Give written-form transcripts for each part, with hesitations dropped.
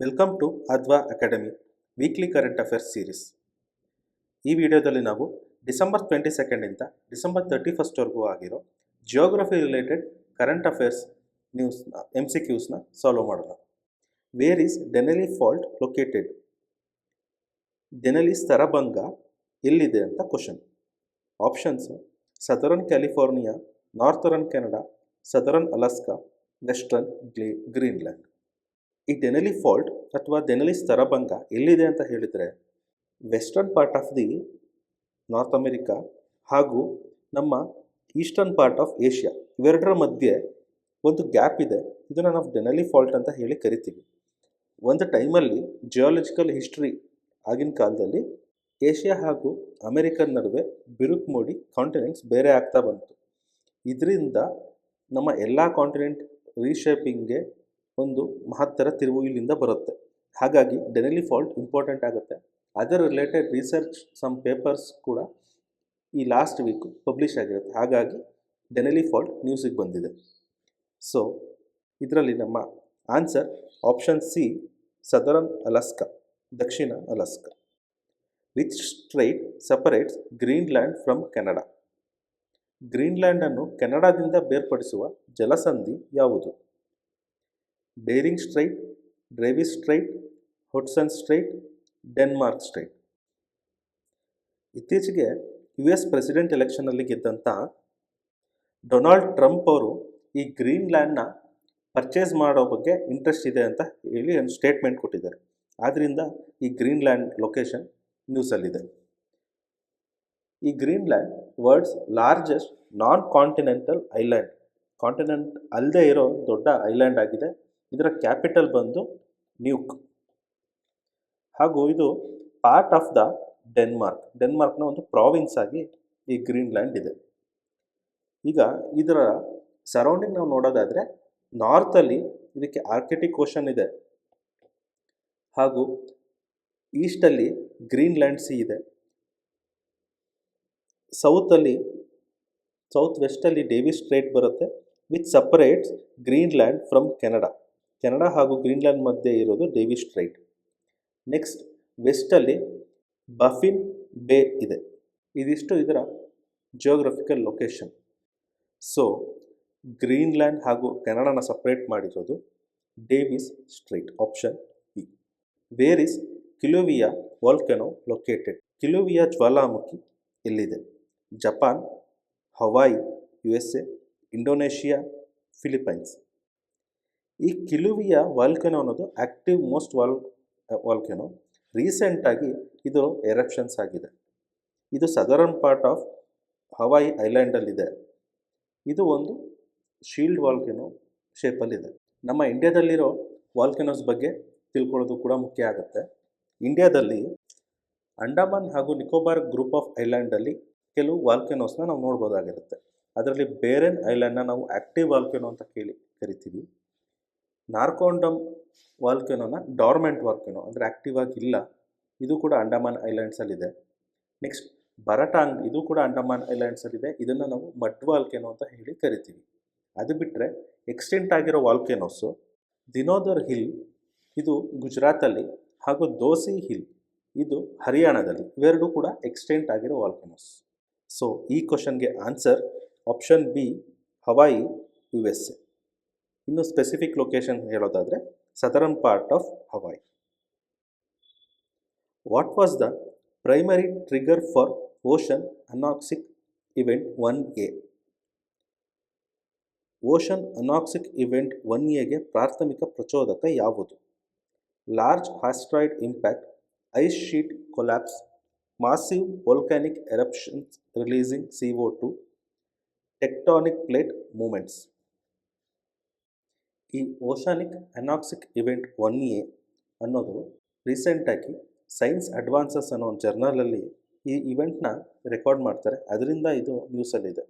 Welcome to ಅದ್ವಾ academy weekly current affairs series. ಈ ವಿಡಿಯೋದಲ್ಲಿ ನಾವು ಡಿಸೆಂಬರ್ 22ಇಂದ ಡಿಸೆಂಬರ್ 31ವರೆಗೂ ಆಗಿರೋ ಜಿಯೋಗ್ರಫಿ ರಿಲೇಟೆಡ್ ಕರೆಂಟ್ ಅಫೇರ್ಸ್ ನ್ಯೂಸ್ನ MCQಸ್ನ ಸಾಲ್ವ್ ಮಾಡೋಣ. Where is Denali Fault located? Denali ಸ್ತರಭಂಗ ಎಲ್ಲಿದೆ ಅಂತ question. Options: southern California, northern Canada, southern Alaska, western Greenland. ಈ ಡೆನೆಲಿ ಫಾಲ್ಟ್ ಅಥವಾ ಡೆನೆಲಿ ಸ್ತರಭಂಗ ಎಲ್ಲಿದೆ ಅಂತ ಹೇಳಿದರೆ western part of the North America ಹಾಗೂ ನಮ್ಮ ಈಸ್ಟರ್ನ್ ಪಾರ್ಟ್ ಆಫ್ ಏಷ್ಯಾ ಇವೆರಡರ ಮಧ್ಯೆ ಒಂದು ಗ್ಯಾಪ್ ಇದೆ. ಇದನ್ನು ನಾವು ಡೆನೆಲಿ ಫಾಲ್ಟ್ ಅಂತ ಹೇಳಿ ಕರಿತೀವಿ. ಒಂದು ಟೈಮಲ್ಲಿ ಜಿಯಾಲಜಿಕಲ್ ಹಿಸ್ಟ್ರಿ ಆಗಿನ ಕಾಲದಲ್ಲಿ ಏಷ್ಯಾ ಹಾಗೂ ಅಮೆರಿಕನ್ ನಡುವೆ ಬಿರುಕು ಮೂಡಿ ಕಾಂಟಿನೆಂಟ್ಸ್ ಬೇರೆ ಆಗ್ತಾ ಬಂತು. ಇದರಿಂದ ನಮ್ಮ ಎಲ್ಲ ಕಾಂಟಿನೆಂಟ್ ರೀಶೇಪಿಂಗ್ಗೆ ಒಂದು ಮಹತ್ತರ ತಿರುವು ಇಲ್ಲಿಂದ ಬರುತ್ತೆ. ಹಾಗಾಗಿ ಡೆನೆಲಿ ಫಾಲ್ಟ್ ಇಂಪಾರ್ಟೆಂಟ್ ಆಗುತ್ತೆ. ಅದರ ರಿಲೇಟೆಡ್ ರಿಸರ್ಚ್ ಸಮ್ ಪೇಪರ್ಸ್ ಕೂಡ ಈ ಲಾಸ್ಟ್ ವೀಕು ಪಬ್ಲಿಷ್ ಆಗಿರುತ್ತೆ. ಹಾಗಾಗಿ ಡೆನೆಲಿ ಫಾಲ್ಟ್ ನ್ಯೂಸಿಗೆ ಬಂದಿದೆ. ಸೊ ಇದರಲ್ಲಿ ನಮ್ಮ answer option C, southern Alaska, ದಕ್ಷಿಣ Alaska. Which strait separates Greenland from Canada? ಗ್ರೀನ್ಲ್ಯಾಂಡನ್ನು ಕೆನಡಾದಿಂದ ಬೇರ್ಪಡಿಸುವ ಜಲಸಂಧಿ ಯಾವುದು? Bering Strait, Davis Strait, Hudson Strait, Denmark Strait. ಇತ್ತೀಚೆಗೆ US ಪ್ರೆಸಿಡೆಂಟ್ ಎಲೆಕ್ಷನಲ್ಲಿ ಗೆದ್ದಂಥ ಡೊನಾಲ್ಡ್ ಟ್ರಂಪ್ ಅವರು ಈ ಗ್ರೀನ್ಲ್ಯಾಂಡ್ನ ಪರ್ಚೇಸ್ ಮಾಡೋ ಬಗ್ಗೆ ಇಂಟ್ರೆಸ್ಟ್ ಇದೆ ಅಂತ ಹೇಳಿ ಒಂದು ಸ್ಟೇಟ್ಮೆಂಟ್ ಕೊಟ್ಟಿದ್ದಾರೆ. ಆದ್ದರಿಂದ ಈ ಗ್ರೀನ್ಲ್ಯಾಂಡ್ ಲೊಕೇಶನ್ ನ್ಯೂಸಲ್ಲಿದೆ. ಈ Greenland world's largest non continental island. Continent ಅಲ್ಲದೆ ಇರೋ ದೊಡ್ಡ ಐಲ್ಯಾಂಡ್ ಆಗಿದೆ. ಇದರ ಕ್ಯಾಪಿಟಲ್ ಬಂದು ನ್ಯೂಕ್ ಹಾಗೂ ಇದು ಪಾರ್ಟ್ ಆಫ್ ದ ಡೆನ್ಮಾರ್ಕ್ನ ಒಂದು ಪ್ರಾವಿನ್ಸ್ ಆಗಿ ಈ ಗ್ರೀನ್ಲ್ಯಾಂಡ್ ಇದೆ. ಈಗ ಇದರ ಸರೌಂಡಿಂಗ್ ನಾವು ನೋಡೋದಾದರೆ ನಾರ್ತಲ್ಲಿ ಇದಕ್ಕೆ ಆರ್ಕಿಟಿಕ್ ಓಷನ್ ಇದೆ ಹಾಗೂ ಈಸ್ಟಲ್ಲಿ ಗ್ರೀನ್ಲ್ಯಾಂಡ್ ಸಿ ಇದೆ. ಸೌತ್ ವೆಸ್ಟಲ್ಲಿ ಡೇವಿಸ್ ಸ್ಟ್ರೈಟ್ ಬರುತ್ತೆ, which separates Greenland from Canada. Canada ಹಾಗೂ ಗ್ರೀನ್ಲ್ಯಾಂಡ್ ಮಧ್ಯೆ ಇರೋದು ಡೇವಿಸ್ ಸ್ಟ್ರೈಟ್. ನೆಕ್ಸ್ಟ್ ವೆಸ್ಟಲ್ಲಿ ಬಫಿನ್ ಬೇ ಇದೆ. ಇದಿಷ್ಟು ಇದರ ಜಿಯೋಗ್ರಫಿಕಲ್ ಲೊಕೇಶನ್. ಸೊ ಗ್ರೀನ್ಲ್ಯಾಂಡ್ ಹಾಗೂ ಕೆನಡಾನ ಸಪ್ರೇಟ್ ಮಾಡಿರೋದು Davis Strait, option B. Where is Kilauea volcano located? Kilauea ಜ್ವಾಲಾಮುಖಿ ಎಲ್ಲಿದೆ? Japan, Hawaii, USA, Indonesia, Philippines. ಈ ಕಿಲುವಿಯಾ ವಾಲ್ಕೆನೋ ಅನ್ನೋದು ಆಕ್ಟಿವ್ ಮೋಸ್ಟ್ ವಾಲ್ಕೆನೋ. ರೀಸೆಂಟಾಗಿ ಇದು ಎರಪ್ಷನ್ಸ್ ಆಗಿದೆ. ಇದು ಸದರನ್ ಪಾರ್ಟ್ ಆಫ್ ಹವಾಯಿ ಐಲ್ಯಾಂಡಲ್ಲಿದೆ. ಇದು ಒಂದು ಶೀಲ್ಡ್ ವಾಲ್ಕೆನೋ ಶೇಪಲ್ಲಿದೆ. ನಮ್ಮ ಇಂಡಿಯಾದಲ್ಲಿರೋ ವಾಲ್ಕೆನೋಸ್ ಬಗ್ಗೆ ತಿಳ್ಕೊಳ್ಳೋದು ಕೂಡ ಮುಖ್ಯ ಆಗುತ್ತೆ. ಇಂಡಿಯಾದಲ್ಲಿ ಅಂಡಮಾನ್ ಹಾಗೂ ನಿಕೋಬಾರ್ ಗ್ರೂಪ್ ಆಫ್ ಐಲ್ಯಾಂಡಲ್ಲಿ ಕೆಲವು ವಾಲ್ಕೆನೋಸ್ನ ನಾವು ನೋಡ್ಬೋದಾಗಿರುತ್ತೆ. ಅದರಲ್ಲಿ ಬೇರೆನ್ ಐಲ್ಯಾಂಡ್ನ ನಾವು ಆಕ್ಟಿವ್ ವಾಲ್ಕೆನೋ ಅಂತ ಕರಿತೀವಿ. ನಾರ್ಕೋಂಡಮ್ ವಾಲ್ಕೆನೋನ ಡಾರ್ಮೆಂಟ್ ವಾಲ್ಕೆನೋ, ಅಂದರೆ ಆಕ್ಟಿವ್ ಆಗಿಲ್ಲ. ಇದು ಕೂಡ ಅಂಡಮಾನ್ ಐಲ್ಯಾಂಡ್ಸಲ್ಲಿದೆ. ನೆಕ್ಸ್ಟ್ ಬರಟಾಂಗ್, ಇದು ಕೂಡ ಅಂಡಮಾನ್ ಐಲ್ಯಾಂಡ್ಸಲ್ಲಿದೆ. ಇದನ್ನು ನಾವು ಮಡ್ ವಾಲ್ಕೆನೋ ಅಂತ ಹೇಳಿ ಕರಿತೀವಿ. ಅದು ಬಿಟ್ಟರೆ ಎಕ್ಸ್ಟೆಂಟ್ ಆಗಿರೋ ವಾಲ್ಕೆನೋಸು ದಿನೋದರ್ ಹಿಲ್, ಇದು ಗುಜರಾತಲ್ಲಿ, ಹಾಗೂ ದೋಸಿ ಹಿಲ್, ಇದು ಹರಿಯಾಣದಲ್ಲಿ. ಇವೆರಡೂ ಕೂಡ ಎಕ್ಸ್ಟೆಂಟ್ ಆಗಿರೋ ವಾಲ್ಕೆನೋಸ್. ಸೊ ಈ ಕ್ವಶನ್ಗೆ answer option B, Hawaii, USA. ಇನ್ನು ಸ್ಪೆಸಿಫಿಕ್ ಲೊಕೇಶನ್ ಹೇಳೋದಾದರೆ southern part of Hawaii. What was the primary trigger for ocean anoxic event 1A? Ocean anoxic event 1Aಗೆ ಪ್ರಾಥಮಿಕ ಪ್ರಚೋದಕ ಯಾವುದು? Large asteroid impact, ice sheet collapse, massive volcanic eruptions releasing CO2, tectonic plate movements. ಈ oceanic ಅನಾಕ್ಸಿಕ್ event 1A ಅನ್ನೋದು ರೀಸೆಂಟಾಗಿ science advances ಅನ್ನೋ ಒಂದು ಜರ್ನಲಲ್ಲಿ ಈ ಇವೆಂಟ್ನ ರೆಕಾರ್ಡ್ ಮಾಡ್ತಾರೆ. ಅದರಿಂದ ಇದು ನ್ಯೂಸಲ್ಲಿದೆ.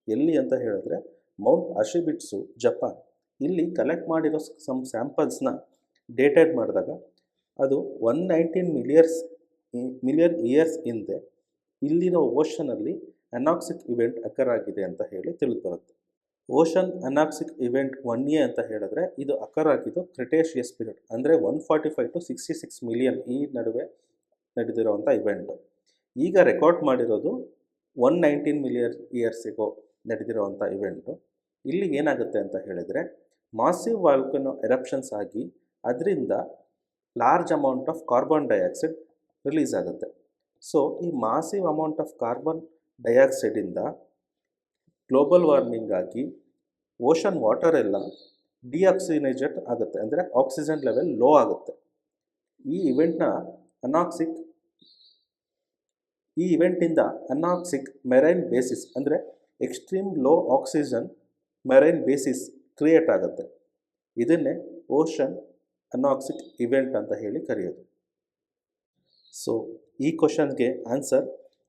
ಎಲ್ಲಿ ಅಂತ ಹೇಳಿದ್ರೆ ಮೌಂಟ್ ಅಶಿಬಿಟ್ಸು, ಜಪಾನ್. ಇಲ್ಲಿ ಕಲೆಕ್ಟ್ ಮಾಡಿರೋ ಸಮ್ ಸ್ಯಾಂಪಲ್ಸ್ನ ಡೇಟೆಡ್ ಮಾಡಿದಾಗ ಅದು 119 ಮಿಲಿಯನ್ ಇಯರ್ಸ್ ಹಿಂದೆ ಇಲ್ಲಿರೋ ಓಷನಲ್ಲಿ ಅನಾಕ್ಸಿಕ್ ಇವೆಂಟ್ ಅಕರ್ ಆಗಿದೆ ಅಂತ ಹೇಳಿ ತಿಳಿದು ಬರುತ್ತೆ. ಓಷನ್ ಅನಾಕ್ಸಿಕ್ ಇವೆಂಟ್ 1A ಅಂತ ಹೇಳಿದ್ರೆ ಇದು ಅಕರ್ ಆಗಿದ್ದು ಕ್ರಿಟೇಷಿಯಸ್ ಪೀರಿಯಡ್, ಅಂದರೆ 145 to 66 ಮಿಲಿಯನ್ ಈ ನಡುವೆ ನಡೆದಿರುವಂಥ ಇವೆಂಟು. ಈಗ ರೆಕಾರ್ಡ್ ಮಾಡಿರೋದು 119 ಮಿಲಿಯನ್ ಇಯರ್ಸಿಗೋ ನಡೆದಿರುವಂಥ ಇವೆಂಟು. ಇಲ್ಲಿ ಏನಾಗುತ್ತೆ ಅಂತ ಹೇಳಿದರೆ ಮಾಸಿವ್ ವಾಲ್ಕನೋ ಎರಪ್ಷನ್ಸ್ ಆಗಿ ಅದರಿಂದ large amount of carbon dioxide release ಆಗುತ್ತೆ. ಸೊ ಈ ಮಾಸಿವ್ ಅಮೌಂಟ್ ಆಫ್ ಕಾರ್ಬನ್ ಡೈಆಕ್ಸೈಡಿಂದ ಗ್ಲೋಬಲ್ ವಾರ್ಮಿಂಗ್ ಆಗಿ ಓಷನ್ ವಾಟರ್ ಎಲ್ಲ ಡಿಆಕ್ಸಿನೇಟೆಡ್ ಆಗುತ್ತೆ, ಅಂದರೆ ಆಕ್ಸಿಜನ್ ಲೆವೆಲ್ ಲೋ ಆಗುತ್ತೆ. ಈ ಇವೆಂಟಿಂದ ಅನಾಕ್ಸಿಕ್ ಮೆರೈನ್ ಬೇಸಿಸ್, ಅಂದರೆ extreme low oxygen marine basins create ಆಗುತ್ತೆ. ಇದನ್ನೇ ಓಷನ್ ಅನಾಕ್ಸಿಕ್ ಇವೆಂಟ್ ಅಂತ ಹೇಳಿ ಕರೆಯೋದು. ಸೊ ಈ ಕ್ವಶನ್ಗೆ answer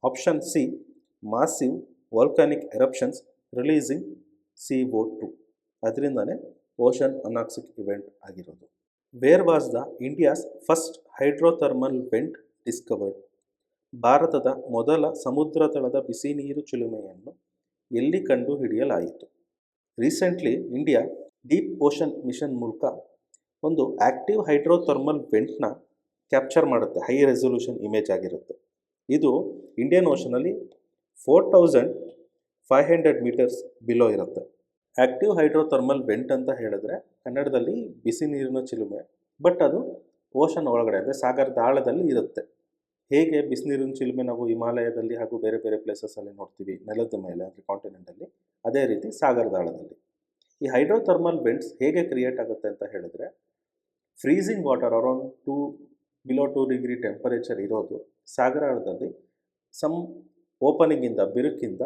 option C, massive volcanic eruptions releasing CO2. ಅದರಿಂದನೇ ಓಷನ್ ಅನಾಕ್ಸಿಕ್ ಇವೆಂಟ್ ಆಗಿರೋದು. Where was the India's first hydrothermal vent discovered? ಭಾರತದ ಮೊದಲ ಸಮುದ್ರ ತಳದ ಬಿಸಿ ನೀರು ಚಿಲುಮೆಯನ್ನು ಎಲ್ಲಿ ಕಂಡು ಹಿಡಿಯಲಾಯಿತು? Recently India Deep Ocean Mission ಮೂಲಕ ಒಂದು ಆ್ಯಕ್ಟಿವ್ ಹೈಡ್ರೋಥರ್ಮಲ್ ವೆಂಟ್ನ ಕ್ಯಾಪ್ಚರ್ ಮಾಡುತ್ತೆ. ಹೈ ರೆಸೊಲ್ಯೂಷನ್ ಇಮೇಜ್ ಆಗಿರುತ್ತೆ. ಇದು ಇಂಡಿಯನ್ ಓಷನಲ್ಲಿ 4500 ಮೀಟರ್ಸ್ ಬಿಲೋ ಇರುತ್ತೆ. ಆ್ಯಕ್ಟಿವ್ ಹೈಡ್ರೋಥರ್ಮಲ್ ವೆಂಟ್ ಅಂತ ಹೇಳಿದ್ರೆ ಕನ್ನಡದಲ್ಲಿ ಬಿಸಿ ನೀರಿನ ಚಿಲುಮೆ, ಬಟ್ ಅದು ಓಷನ್ ಒಳಗಡೆ, ಅಂದರೆ ಸಾಗರದ ಆಳದಲ್ಲಿ ಇರುತ್ತೆ. ಹೇಗೆ ಬಿಸಿನೀರಿನ ಚಿಲುಮೆ ನಾವು ಹಿಮಾಲಯದಲ್ಲಿ ಹಾಗೂ ಬೇರೆ ಬೇರೆ ಪ್ಲೇಸಸಲ್ಲಿ ನೋಡ್ತೀವಿ ನೆಲದ ಮೇಲೆ, ಅಂದರೆ ಕಾಂಟಿನೆಂಟಲ್ಲಿ, ಅದೇ ರೀತಿ ಸಾಗರದ ಆಳದಲ್ಲಿ. ಈ ಹೈಡ್ರೋಥರ್ಮಲ್ ವೆಂಟ್ಸ್ ಹೇಗೆ ಕ್ರಿಯೇಟ್ ಆಗುತ್ತೆ ಅಂತ ಹೇಳಿದ್ರೆ, freezing water around below 2 degree temperature ಇರೋದು ಸಾಗರ ಆಳದಲ್ಲಿ ಸಮ್ ಓಪನಿಂಗಿಂದ, ಬಿರುಕಿಂದ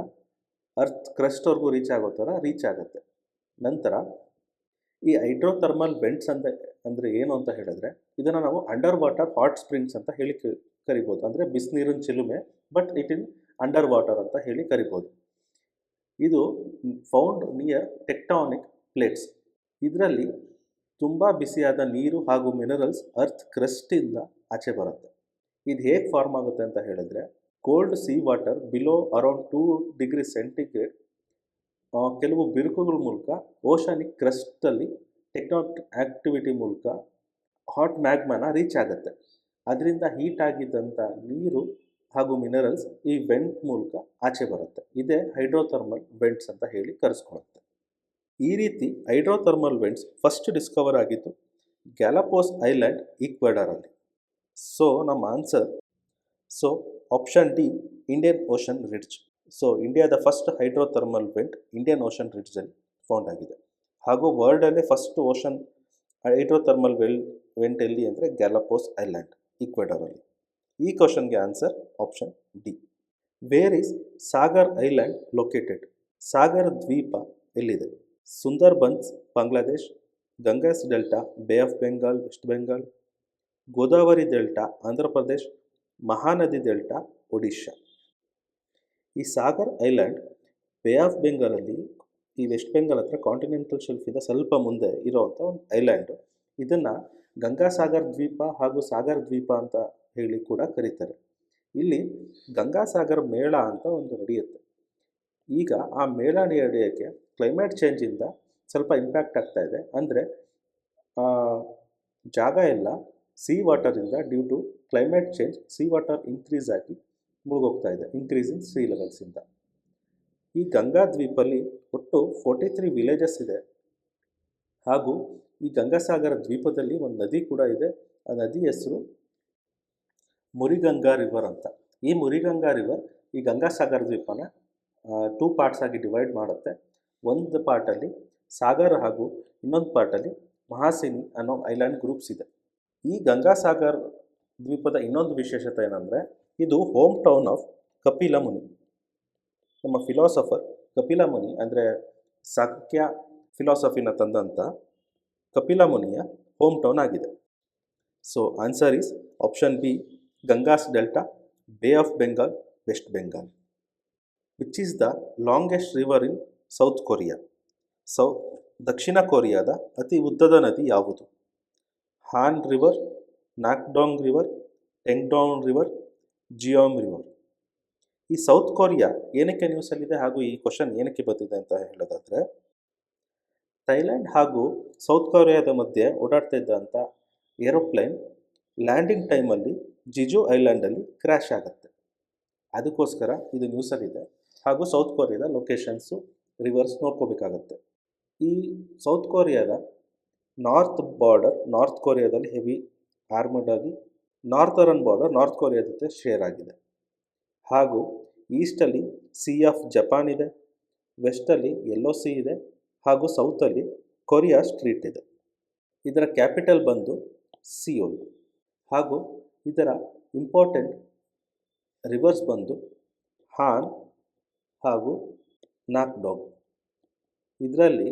ಅರ್ತ್ ಕ್ರಸ್ಟ್ವರೆಗೂ ರೀಚ್ ಆಗೋ ಥರ ರೀಚ್ ಆಗುತ್ತೆ. ನಂತರ ಈ ಹೈಡ್ರೋಥರ್ಮಲ್ ವೆಂಟ್ಸ್ ಅಂದರೆ ಏನು ಅಂತ ಹೇಳಿದ್ರೆ, ಇದನ್ನು ನಾವು ಅಂಡರ್ ವಾಟರ್ ಹಾಟ್ ಸ್ಪ್ರಿಂಗ್ಸ್ ಅಂತ ಹೇಳಿ ಕರಿಬೋದು. ಅಂದರೆ ಬಿಸಿನೀರಿನ ಚಿಲುಮೆ, but it in under water ಅಂತ ಹೇಳಿ ಕರಿಬೋದು. ಇದು ಫೌಂಡ್ ನಿಯರ್ ಟೆಕ್ಟಾನಿಕ್ ಪ್ಲೇಟ್ಸ್. ಇದರಲ್ಲಿ ತುಂಬ ಬಿಸಿಯಾದ ನೀರು ಹಾಗೂ ಮಿನರಲ್ಸ್ ಅರ್ತ್ ಕ್ರಸ್ಟಿಂದ ಆಚೆ ಬರುತ್ತೆ. ಇದು ಹೇಗೆ ಫಾರ್ಮ್ ಆಗುತ್ತೆ ಅಂತ ಹೇಳಿದ್ರೆ, cold C water below around 2 degree centigrade ಕೆಲವು ಬಿರುಕುಗಳ ಮೂಲಕ ಓಷನಿಕ್ ಕ್ರಸ್ಟಲ್ಲಿ ಟೆಕ್ಟಾನಿಕ್ ಆಕ್ಟಿವಿಟಿ ಮೂಲಕ ಹಾಟ್ ಮ್ಯಾಗ್ಮಾನ ರೀಚ್ ಆಗುತ್ತೆ. ಅದರಿಂದ ಹೀಟ್ ಆಗಿದ್ದಂಥ ನೀರು ಹಾಗೂ ಮಿನರಲ್ಸ್ ಈ ವೆಂಟ್ ಮೂಲಕ ಆಚೆ ಬರುತ್ತೆ. ಇದೇ ಹೈಡ್ರೋಥರ್ಮಲ್ ವೆಂಟ್ಸ್ ಅಂತ ಹೇಳಿ ಕರೆಸ್ಕೊಳ್ಳುತ್ತೆ. ಈ ರೀತಿ ಹೈಡ್ರೋಥರ್ಮಲ್ ವೆಂಟ್ಸ್ ಫಸ್ಟ್ ಡಿಸ್ಕವರ್ ಆಗಿದ್ದು ಗ್ಯಾಲಪೋಸ್ ಐಲ್ಯಾಂಡ್, ಈಕ್ವೆಡರಲ್ಲಿ. ಸೊ ನಮ್ಮ answer, option D, Indian Ocean ridge. So ಇಂಡಿಯಾದ first hydrothermal vent Indian Ocean ರಿಡ್ಜಲ್ಲಿ ಫೌಂಡ್ ಆಗಿದೆ. ಹಾಗೂ ವರ್ಲ್ಡಲ್ಲೇ ಫಸ್ಟ್ ಓಷನ್ ಹೈಡ್ರೋಥರ್ಮಲ್ ವೆಂಟ್ ಎಲ್ಲಿ ಅಂದರೆ ಗ್ಯಾಲಪೋಸ್ ಐಲ್ಯಾಂಡ್, ಈಕ್ವೆಡರಲ್ಲಿ. ಈ ಕ್ವಶನ್ಗೆ answer option D. Where is Sagar island located? Sagar ದ್ವೀಪ ಎಲ್ಲಿದೆ? Sundarbans, Bangladesh; Ganges delta, Bay of Bengal, West Bengal; Godavari delta, Andhra Pradesh; Mahanadi delta, Odisha. ಈ ಸಾಗರ್ ಐಲ್ಯಾಂಡ್ ಬೇ ಆಫ್ ಬೆಂಗಾಲಲ್ಲಿ, ಈ ವೆಸ್ಟ್ ಬೆಂಗಾಲ್ ಹತ್ರ ಕಾಂಟಿನೆಂಟಲ್ ಶೆಲ್ಫಿಂದ ಸ್ವಲ್ಪ ಮುಂದೆ ಇರೋವಂಥ ಒಂದು ಐಲ್ಯಾಂಡು. ಇದನ್ನು ಗಂಗಾಸಾಗರ್ ದ್ವೀಪ ಹಾಗೂ ಸಾಗರ್ ದ್ವೀಪ ಅಂತ ಹೇಳಿ ಕೂಡ ಕರೀತಾರೆ. ಇಲ್ಲಿ ಗಂಗಾಸಾಗರ್ ಮೇಳ ಅಂತ ಒಂದು ನಡೆಯುತ್ತೆ. ಈಗ ಆ ಮೇಳ ನಡೆಯೋಕ್ಕೆ ಕ್ಲೈಮೇಟ್ ಚೇಂಜಿಂದ ಸ್ವಲ್ಪ ಇಂಪ್ಯಾಕ್ಟ್ ಆಗ್ತಾ ಇದೆ. ಅಂದರೆ ಜಾಗ ಎಲ್ಲ ಸಿ ವಾಟರಿಂದ, due to climate change, sea water increase ಆಗಿ ಮುಳುಗೋಗ್ತಾ ಇದೆ, ಇನ್ಕ್ರೀಸ್ ಇನ್ ಸೀ ಲೆವೆಲ್ಸಿಂದ. ಈ ಗಂಗಾ ದ್ವೀಪಲ್ಲಿ ಒಟ್ಟು 43 ವಿಲೇಜಸ್ ಇದೆ. ಹಾಗೂ ಈ ಗಂಗಾಸಾಗರ ದ್ವೀಪದಲ್ಲಿ ಒಂದು ನದಿ ಕೂಡ ಇದೆ. ಆ ನದಿ ಹೆಸರು ಮುರಿಗಂಗಾ ರಿವರ್ ಅಂತ. ಈ ಮುರಿಗಂಗಾ ರಿವರ್ ಈ ಗಂಗಾಸಾಗರ ದ್ವೀಪನ 2 ಪಾರ್ಟ್ಸ್ ಆಗಿ ಡಿವೈಡ್ ಮಾಡುತ್ತೆ. ಒಂದು ಪಾರ್ಟಲ್ಲಿ ಸಾಗರ್ ಹಾಗೂ ಇನ್ನೊಂದು ಪಾರ್ಟಲ್ಲಿ ಮಹಾಸಿನಿ ಅನ್ನೋ ಐಲ್ಯಾಂಡ್ ಗ್ರೂಪ್ಸ್ ಇದೆ. ಈ ಗಂಗಾಸಾಗರ್ ದ್ವೀಪದ ಇನ್ನೊಂದು ವಿಶೇಷತೆ ಏನಂದರೆ, ಇದು ಹೋಮ್ ಟೌನ್ ಆಫ್ ಕಪಿಲ ಮುನಿ. ನಮ್ಮ ಫಿಲಾಸಫರ್ ಕಪಿಲ ಮುನಿ, ಅಂದರೆ ಸಾಂಖ್ಯ ಫಿಲಾಸಫಿನ ತಂದಂಥ ಕಪಿಲ ಮುನಿಯ ಹೋಮ್ ಟೌನ್ ಆಗಿದೆ. So answer is option B, Ganges delta, Bay of Bengal, West Bengal. Which is the longest river in South Korea? ದಕ್ಷಿಣ ಕೊರಿಯಾದ ಅತಿ ಉದ್ದದ ನದಿ ಯಾವುದು? Han River, Nakdong River, Taedong River, Geum River. ಈ ಸೌತ್ ಕೊರಿಯಾ ಏನಕ್ಕೆ ನ್ಯೂಸಲ್ಲಿದೆ ಹಾಗೂ ಈ ಕ್ವಶನ್ ಏನಕ್ಕೆ ಬಂದಿದೆ ಅಂತ ಹೇಳೋದಾದರೆ, ಥೈಲ್ಯಾಂಡ್ ಹಾಗೂ ಸೌತ್ ಕೊರಿಯಾದ ಮಧ್ಯೆ ಓಡಾಡ್ತಾ ಇದ್ದಂಥ ಏರೋಪ್ಲೇನ್ ಲ್ಯಾಂಡಿಂಗ್ ಟೈಮಲ್ಲಿ ಜಿಜು ಐಲ್ಯಾಂಡಲ್ಲಿ ಕ್ರ್ಯಾಶ್ ಆಗುತ್ತೆ. ಅದಕ್ಕೋಸ್ಕರ ಇದು ನ್ಯೂಸಲ್ಲಿದೆ ಹಾಗೂ ಸೌತ್ ಕೊರಿಯಾದ ಲೊಕೇಶನ್ಸು ರಿವರ್ಸ್ ನೋಡ್ಕೋಬೇಕಾಗತ್ತೆ. ಈ ಸೌತ್ ಕೊರಿಯಾದ ನಾರ್ತ್ ಕೊರಿಯಾದಲ್ಲಿ ಹೆವಿ ಆರ್ಮಡ್ ಆಗಿ ನಾರ್ತರನ್ ಬಾರ್ಡರ್ ನಾರ್ತ್ ಕೊರಿಯಾ ಜೊತೆ ಶೇರ್ ಆಗಿದೆ. ಹಾಗೂ ಈಸ್ಟಲ್ಲಿ ಸಿ ಆಫ್ ಜಪಾನ್ ಇದೆ, ವೆಸ್ಟಲ್ಲಿ ಯೆಲ್ಲೋ ಸಿ ಇದೆ ಹಾಗೂ ಸೌತಲ್ಲಿ ಕೊರಿಯಾ ಸ್ಟ್ರೀಟ್ ಇದೆ. ಇದರ ಕ್ಯಾಪಿಟಲ್ ಬಂದು ಸಿಯೋಲ್. ಹಾಗೂ ಇದರ ಇಂಪಾರ್ಟೆಂಟ್ ರಿವರ್ಸ್ ಬಂದು ಹಾನ್ ಹಾಗೂ ನಾಕ್ಡೋಗ್. ಇದರಲ್ಲಿ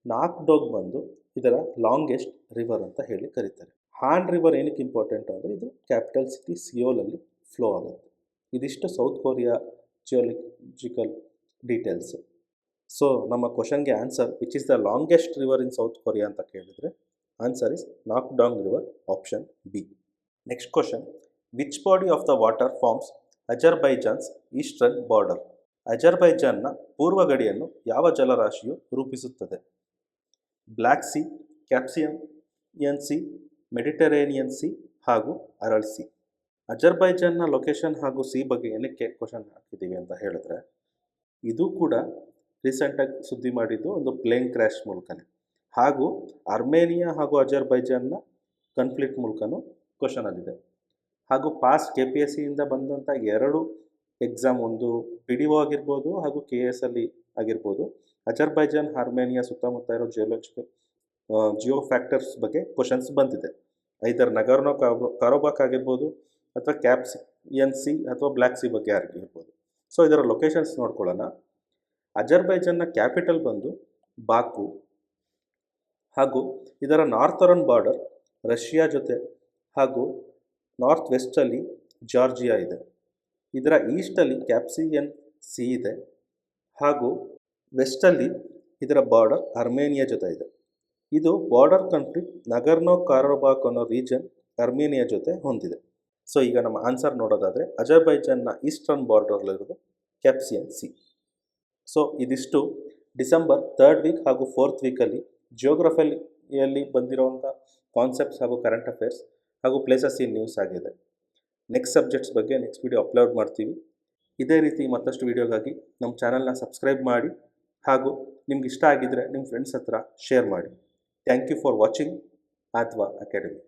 ನಾಕ್ಡೋಗ್ ಬಂದು ಇದರ ಲಾಂಗೆಸ್ಟ್ ರಿವರ್ ಅಂತ ಹೇಳಿ ಕರೀತಾರೆ. ಹಾನ್ ರಿವರ್ ಏನಕ್ಕೆ ಇಂಪಾರ್ಟೆಂಟ್ ಅಂದರೆ ಇದು ಕ್ಯಾಪಿಟಲ್ ಸಿಟಿ ಸಿಯೋಲಲ್ಲಿ ಫ್ಲೋ ಆಗುತ್ತೆ. ಇದಿಷ್ಟು South Korea geological details. So ನಮ್ಮ ಕ್ವಶನ್ಗೆ answer which is the longest river in South Korea ಅಂತ ಕೇಳಿದರೆ answer is Nakdong River, option B. Next question, which body of the water forms Azerbaijan's eastern border? ಅಜರ್ಬೈಜಾನ್ನ ಪೂರ್ವ ಗಡಿಯನ್ನು ಯಾವ ಜಲರಾಶಿಯು ರೂಪಿಸುತ್ತದೆ? Black Sea, Caspian Sea, Mediterranean Sea ಹಾಗೂ Aral Sea. ಅಜರ್ಬೈಜಾನ್ನ ಲೊಕೇಶನ್ ಹಾಗೂ ಸಿ ಬಗ್ಗೆ ಏನಕ್ಕೆ ಕ್ವಶನ್ ಹಾಕಿದ್ದೀವಿ ಅಂತ ಹೇಳಿದ್ರೆ, ಇದು ಕೂಡ ರೀಸೆಂಟಾಗಿ ಸುದ್ದಿ ಮಾಡಿದ್ದು ಒಂದು ಪ್ಲೇನ್ ಕ್ರ್ಯಾಶ್ ಮೂಲಕನೇ, ಹಾಗೂ ಅರ್ಮೇನಿಯಾ ಹಾಗೂ ಅಜರ್ಬೈಜಾನ್ನ ಕನ್ಫ್ಲಿಕ್ಟ್ ಮೂಲಕನೂ ಕ್ವಶನಲ್ಲಿದೆ. ಹಾಗೂ ಪಾಸ್ಟ್ KPSCಯಿಂದ ಬಂದಂಥ 2 ಎಕ್ಸಾಮ್, ಒಂದು PDO ಆಗಿರ್ಬೋದು ಹಾಗೂ KS ಅಲ್ಲಿ ಆಗಿರ್ಬೋದು, ಅಜರ್ಬೈಜಾನ್ ಅರ್ಮೇನಿಯಾ ಸುತ್ತಮುತ್ತ ಇರೋ ಜಿಯೋ ಫ್ಯಾಕ್ಟರ್ಸ್ ಬಗ್ಗೆ ಕ್ವಶನ್ಸ್ ಬಂದಿದೆ. ಐದರ್ ನಗರ್ನೋ ಕಾರೋಬಾಕ್ ಆಗಿರ್ಬೋದು ಅಥವಾ ಕ್ಯಾಸ್ಪಿಯನ್ ಸಿ ಅಥವಾ ಬ್ಲ್ಯಾಕ್ ಸಿ ಬಗ್ಗೆ ಆಗಿರ್ಬೋದು. ಸೊ ಇದರ ಲೊಕೇಶನ್ಸ್ ನೋಡ್ಕೊಳ್ಳೋಣ. ಅಜರ್ಬೈಜಾನ್ನ ಕ್ಯಾಪಿಟಲ್ ಬಂದು ಬಾಕು ಹಾಗೂ ಇದರ ನಾರ್ತರನ್ ಬಾರ್ಡರ್ ರಷ್ಯಾ ಜೊತೆ ಹಾಗೂ ನಾರ್ತ್ ವೆಸ್ಟಲ್ಲಿ ಜಾರ್ಜಿಯಾ ಇದೆ. ಇದರ ಈಸ್ಟಲ್ಲಿ ಕ್ಯಾಸ್ಪಿಯನ್ ಸಿ ಇದೆ ಹಾಗೂ ವೆಸ್ಟಲ್ಲಿ ಇದರ ಬಾರ್ಡರ್ ಅರ್ಮೇನಿಯಾ ಜೊತೆ ಇದೆ. ಇದು ಬಾರ್ಡರ್ ಕನ್ಫ್ಲಿಕ್ಟ್ ನಗರ್ನೋ ಕಾರೋಬಾಕ್ ಅನ್ನೋ ರೀಜನ್ ಅರ್ಮೇನಿಯಾ ಜೊತೆ ಹೊಂದಿದೆ. ಸೊ ಈಗ ನಮ್ಮ ಆನ್ಸರ್ ನೋಡೋದಾದರೆ ಅಜರ್ಬೈಜಾನ್ನ ಈಸ್ಟರ್ನ್ ಬಾರ್ಡರ್ಲಿರೋದು ಕ್ಯಾಸ್ಪಿಯನ್ ಸಿ. ಸೊ ಇದಿಷ್ಟು ಡಿಸೆಂಬರ್ 3rd ವೀಕ್ ಹಾಗೂ 4th ವೀಕಲ್ಲಿ ಜಿಯೋಗ್ರಫಿಯಲ್ಲಿ ಬಂದಿರೋವಂಥ ಕಾನ್ಸೆಪ್ಟ್ಸ್ ಹಾಗೂ ಕರೆಂಟ್ ಅಫೇರ್ಸ್ ಹಾಗೂ ಪ್ಲೇಸಸ್ ಇನ್ ನ್ಯೂಸ್ ಆಗಿದೆ. ನೆಕ್ಸ್ಟ್ ಸಬ್ಜೆಕ್ಟ್ಸ್ ಬಗ್ಗೆ ನೆಕ್ಸ್ಟ್ ವಿಡಿಯೋ ಅಪ್ಲೋಡ್ ಮಾಡ್ತೀವಿ. ಇದೇ ರೀತಿ ಮತ್ತಷ್ಟು ವಿಡಿಯೋಗಾಗಿ ನಮ್ಮ ಚಾನಲ್ನ ಸಬ್ಸ್ಕ್ರೈಬ್ ಮಾಡಿ ಹಾಗೂ ನಿಮ್ಗೆ ಇಷ್ಟ ಆಗಿದ್ದರೆ ನಿಮ್ಮ ಫ್ರೆಂಡ್ಸ್ ಹತ್ರ ಶೇರ್ ಮಾಡಿ. ಥ್ಯಾಂಕ್ ಯು ಫಾರ್ ವಾಚಿಂಗ್ ಆದ್ವಾ ಅಕಾಡೆಮಿ.